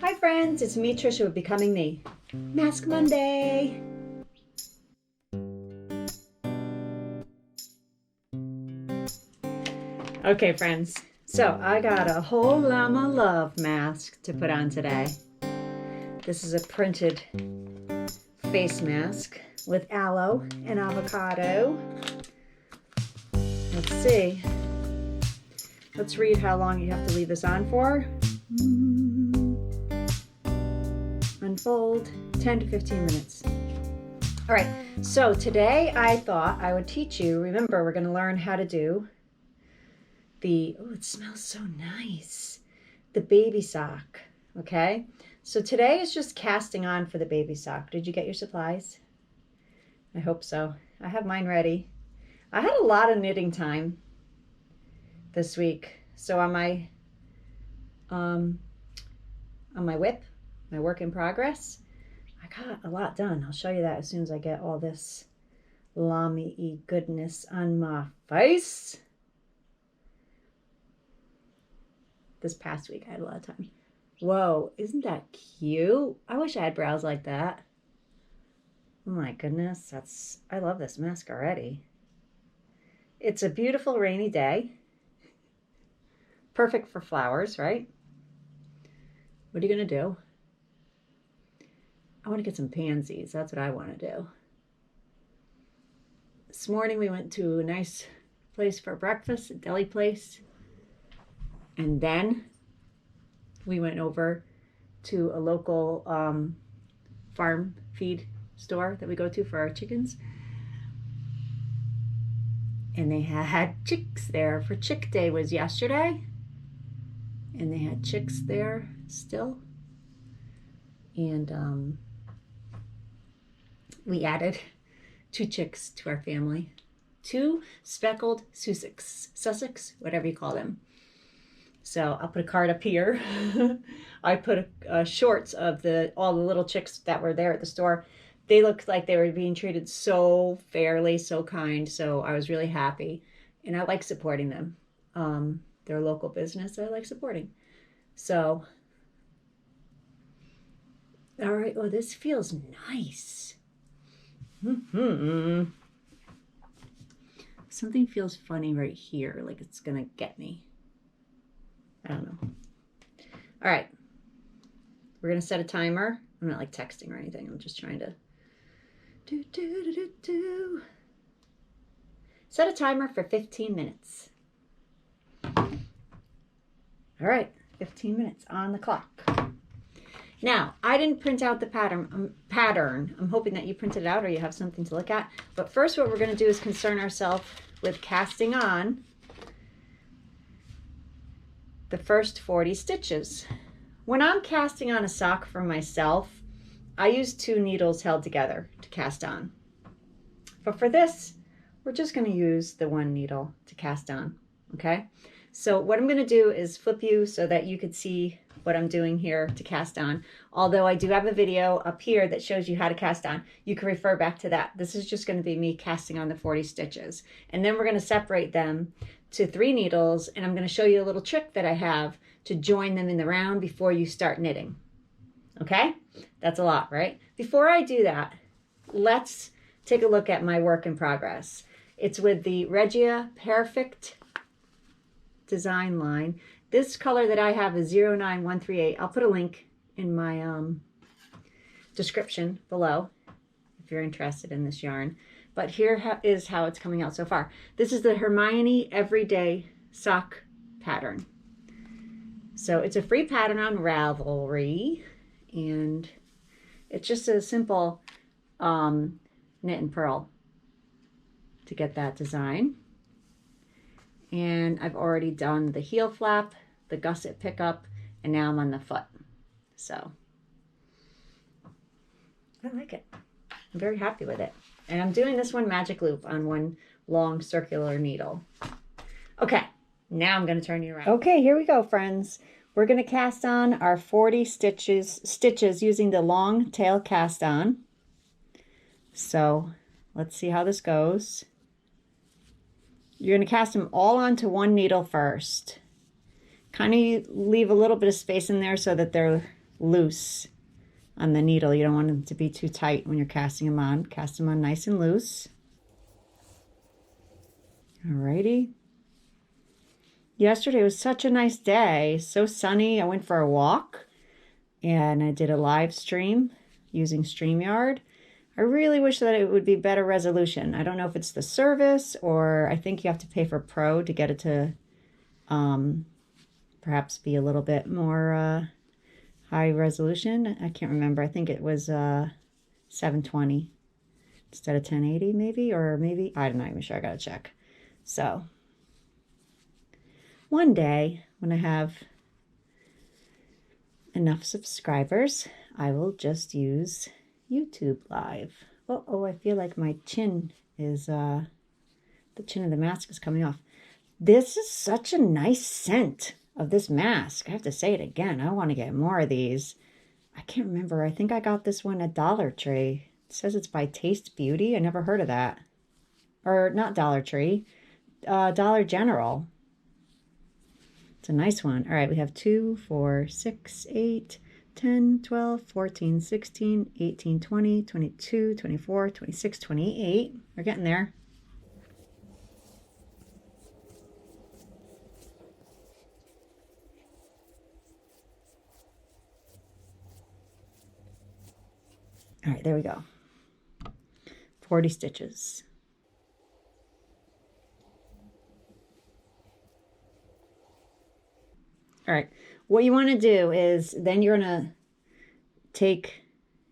Hi friends, it's me Trisha with Becoming Me. Mask Monday! Okay friends, so I got a whole llama love mask to put on today. This is a printed face mask with aloe and avocado. Let's see. Let's read how long you have to leave this on for. Unfold 10 to 15 minutes. All right, so today I thought I would teach you. Remember, we're going to learn how to do oh, it smells so nice, the baby sock. Okay, so today is just casting on for the baby sock. Did you get your supplies? I hope so. I have mine ready. I had a lot of knitting time this week, so on my WIP, my work in progress, I got a lot done. I'll show you that as soon as I get all this llama-y goodness on my face. This past week I had a lot of time. Whoa, isn't that cute? I wish I had brows like that. Oh my goodness, I love this mask already. It's a beautiful rainy day. Perfect for flowers, right? What are you gonna do? I want to get some pansies. That's what I want to do. This morning we went to a nice place for breakfast, a deli place. And then we went over to a local farm feed store that we go to for our chickens. And they had chicks there. For Chick Day was yesterday. And they had chicks there still. And we added 2 chicks to our family. 2 speckled Sussex, whatever you call them. So I'll put a card up here. I put shorts of all the little chicks that were there at the store. They looked like they were being treated so fairly, so kind. So I was really happy. And I like supporting them. They're a local business I like supporting. So, all right. Oh, this feels nice. Something feels funny right here, like it's going to get me. I don't know. All right. We're going to set a timer. I'm not like texting or anything. I'm just trying to set a timer for 15 minutes. All right. 15 minutes on the clock. Now, I didn't print out the pattern. I'm hoping that you printed it out or you have something to look at. But first, what we're going to do is concern ourselves with casting on the first 40 stitches. When I'm casting on a sock for myself, I use 2 needles held together to cast on. But for this, we're just going to use the 1 needle to cast on, okay? So what I'm going to do is flip you so that you could see what I'm doing here to cast on. Although I do have a video up here that shows you how to cast on. You can refer back to that. This is just going to be me casting on the 40 stitches. And then we're going to separate them to 3 needles, and I'm going to show you a little trick that I have to join them in the round before you start knitting. Okay? That's a lot, right? Before I do that, let's take a look at my work in progress. It's with the Regia Perfect design line. This color that I have is 09138. I'll put a link in my description below if you're interested in this yarn. But here is how it's coming out so far. This is the Hermione Everyday Sock pattern. So it's a free pattern on Ravelry. And it's just a simple knit and purl to get that design. And I've already done the heel flap, the gusset pickup, and now I'm on the foot. So I like it. I'm very happy with it. And I'm doing this one magic loop on 1 long circular needle. Okay, now I'm going to turn you around. Okay, here we go, friends. We're going to cast on our 40 stitches using the long tail cast on. So let's see how this goes. You're going to cast them all onto 1 needle first. Kind of leave a little bit of space in there so that they're loose on the needle. You don't want them to be too tight when you're casting them on. Cast them on nice and loose. Alrighty. Yesterday was such a nice day, so sunny. I went for a walk and I did a live stream using StreamYard. I really wish that it would be better resolution. I don't know if it's the service, or I think you have to pay for Pro to get it to perhaps be a little bit more high resolution. I can't remember. I think it was 720 instead of 1080 maybe, or maybe, I'm not even sure. I gotta check. So one day when I have enough subscribers, I will just use YouTube Live. Oh, I feel like my chin is, the chin of the mask is coming off. This is such a nice scent of this mask. I have to say it again. I want to get more of these. I can't remember. I think I got this one at Dollar Tree. It says it's by Taste Beauty. I never heard of that. Or not Dollar Tree. Dollar General. It's a nice one. All right, we have 2, 4, 6, 8, 10, 12, 14, 16, 18, 20, 22, 24, 26, 28. We're getting there. All right, there we go. 40 stitches. All right, what you want to do is then you're going to take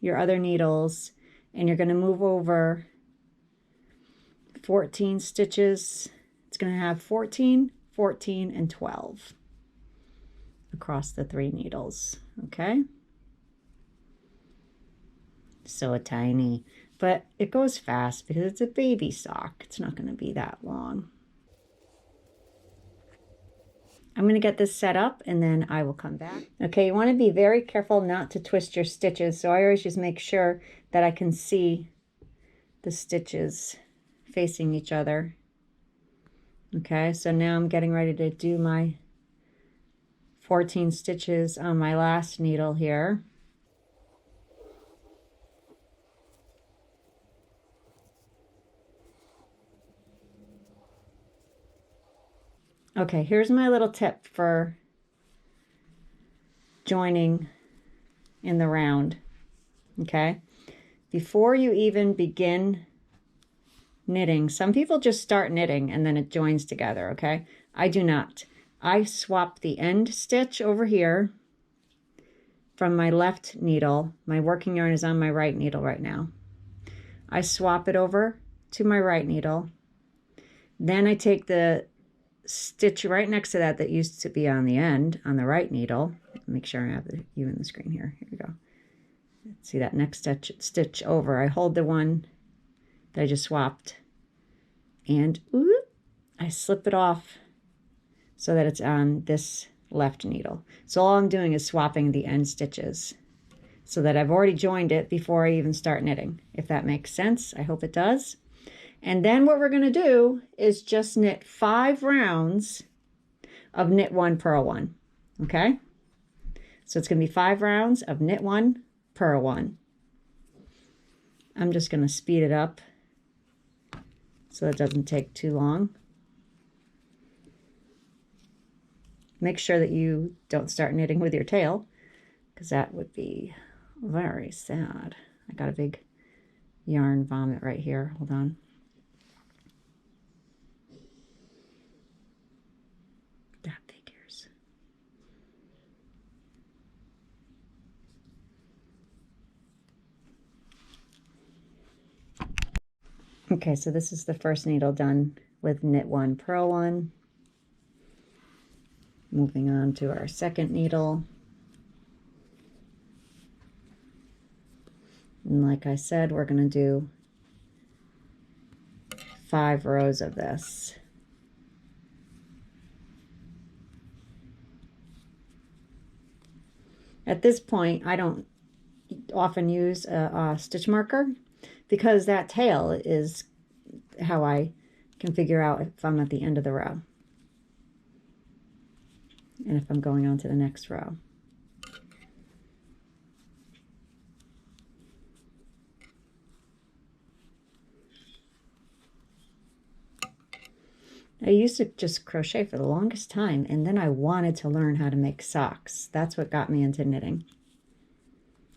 your other needles and you're going to move over 14 stitches. It's going to have 14, 14, and 12 across the 3 needles, okay? So tiny, but it goes fast because it's a baby sock. It's not going to be that long. I'm going to get this set up and then I will come back. Okay, you want to be very careful not to twist your stitches. So I always just make sure that I can see the stitches facing each other. Okay, so now I'm getting ready to do my 14 stitches on my last needle here. Okay, here's my little tip for joining in the round, okay? Before you even begin knitting, some people just start knitting and then it joins together, okay? I do not. I swap the end stitch over here from my left needle. My working yarn is on my right needle right now. I swap it over to my right needle. Then I take the stitch right next to that used to be on the end on the right needle. Make sure I have you in the screen here. Here we go. See that next stitch over. I hold the one that I just swapped and I slip it off so that it's on this left needle. So all I'm doing is swapping the end stitches so that I've already joined it before I even start knitting. If that makes sense, I hope it does. And then what we're going to do is just knit 5 rounds of knit 1, purl 1. Okay? So it's going to be 5 rounds of knit 1, purl 1. I'm just going to speed it up so it doesn't take too long. Make sure that you don't start knitting with your tail, because that would be very sad. I got a big yarn vomit right here. Hold on. That figures. Okay, so this is the first needle done with knit 1, purl 1. Moving on to our second needle. And like I said, we're going to do 5 rows of this. At this point, I don't often use a stitch marker because that tail is how I can figure out if I'm at the end of the row and if I'm going on to the next row. I used to just crochet for the longest time, and then I wanted to learn how to make socks. That's what got me into knitting.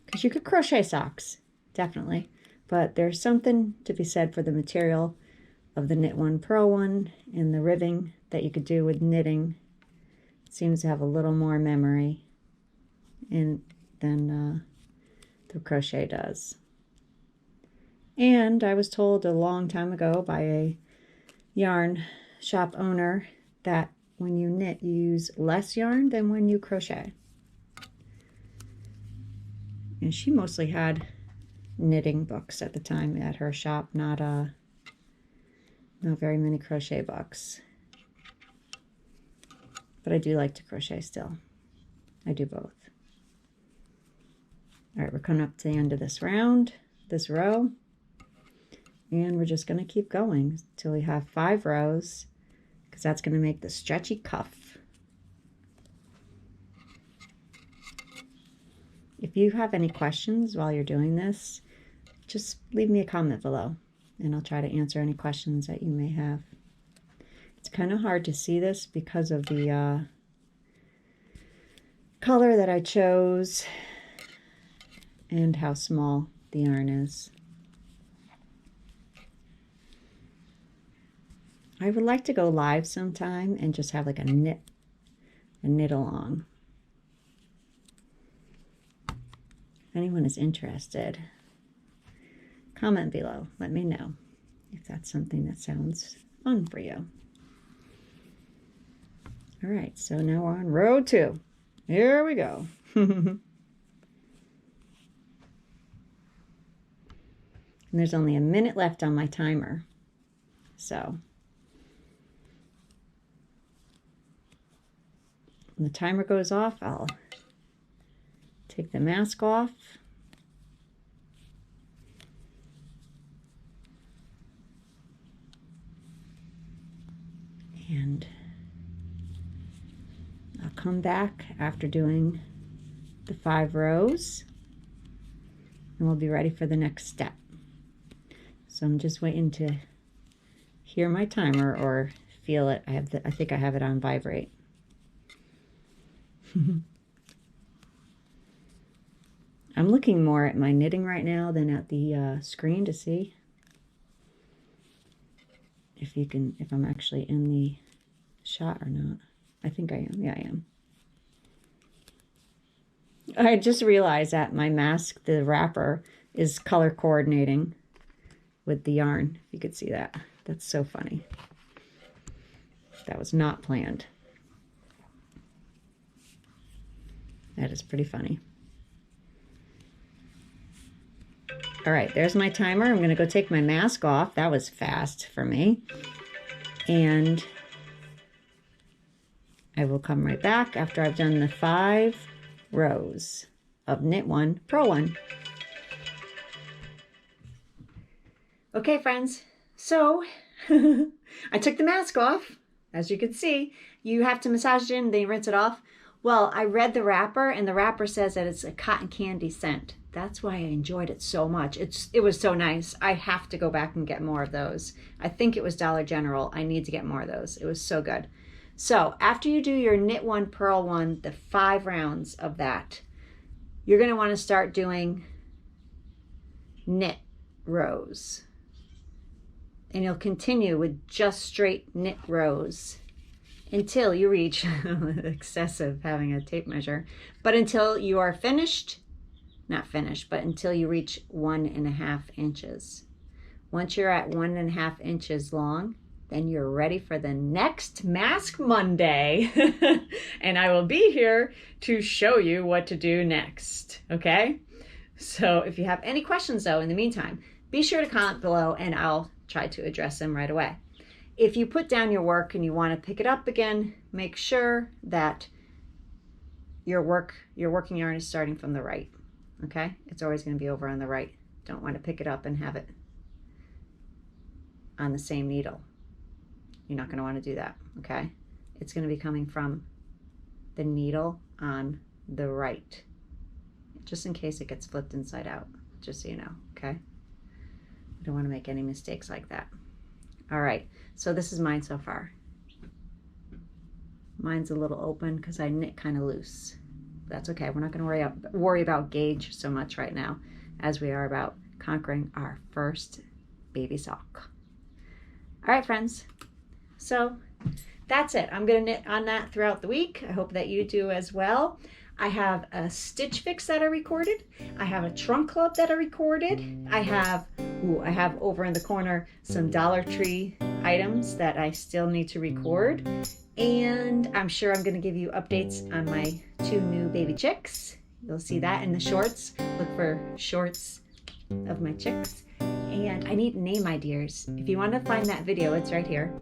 Because you could crochet socks, definitely. But there's something to be said for the material of the knit one, purl one, and the ribbing that you could do with knitting. It seems to have a little more memory than the crochet does. And I was told a long time ago by a yarn shop owner that when you knit, you use less yarn than when you crochet. And she mostly had knitting books at the time at her shop, not very many crochet books. But I do like to crochet still. I do both. All right, we're coming up to the end of this round, this row. And we're just going to keep going until we have 5 rows, because that's going to make the stretchy cuff. If you have any questions while you're doing this, just leave me a comment below, and I'll try to answer any questions that you may have. It's kind of hard to see this because of the color that I chose and how small the yarn is. I would like to go live sometime and just have like a knit along. If anyone is interested, comment below. Let me know if that's something that sounds fun for you. All right, so now we're on row 2. Here we go. And there's only a minute left on my timer. So when the timer goes off, I'll take the mask off. And I'll come back after doing the 5 rows, and we'll be ready for the next step. So I'm just waiting to hear my timer or feel it. I think I have it on vibrate. I'm looking more at my knitting right now than at the screen to see if I'm actually in the shot or not. I think I am. Yeah, I am. I just realized that my mask, the wrapper, is color coordinating with the yarn. If you could see that. That's so funny. That was not planned. That is pretty funny. All right, there's my timer. I'm going to go take my mask off. That was fast for me. And I will come right back after I've done the 5 rows of knit 1, purl 1. Okay, friends, so I took the mask off. As you can see, you have to massage it in, then you rinse it off. Well, I read the wrapper, and the wrapper says that it's a cotton candy scent. That's why I enjoyed it so much. It was so nice. I have to go back and get more of those. I think it was Dollar General. I need to get more of those. It was so good. So after you do your knit 1, purl 1, the 5 rounds of that, you're going to want to start doing knit rows. And you'll continue with just straight knit rows until you reach, excessive having a tape measure, but until you are finished, not finished, but until you reach 1.5 inches. Once you're at 1.5 inches long, then you're ready for the next Mask Monday. And I will be here to show you what to do next, okay? So if you have any questions though, in the meantime, be sure to comment below and I'll try to address them right away. If you put down your work and you want to pick it up again, make sure that your working yarn is starting from the right, okay? It's always going to be over on the right. Don't want to pick it up and have it on the same needle. You're not going to want to do that, okay? It's going to be coming from the needle on the right, just in case it gets flipped inside out, just so you know, okay? You don't want to make any mistakes like that. All right, so this is mine so far. Mine's a little open because I knit kind of loose. That's okay. We're not going to worry about gauge so much right now as we are about conquering our first baby sock. All right, friends. So that's it. I'm going to knit on that throughout the week. I hope that you do as well. I have a Stitch Fix that I recorded. I have a Trunk Club that I recorded. I have over in the corner some Dollar Tree items that I still need to record. And I'm sure I'm going to give you updates on my 2 new baby chicks. You'll see that in the shorts. Look for shorts of my chicks. And I need name ideas. If you want to find that video, it's right here.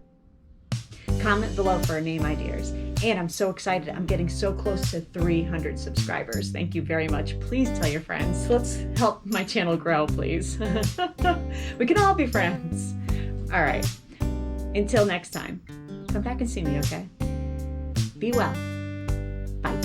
Comment below for name ideas. And I'm so excited. I'm getting so close to 300 subscribers. Thank you very much. Please tell your friends. Let's help my channel grow, please. We can all be friends. All right. Until next time, come back and see me, okay? Be well. Bye.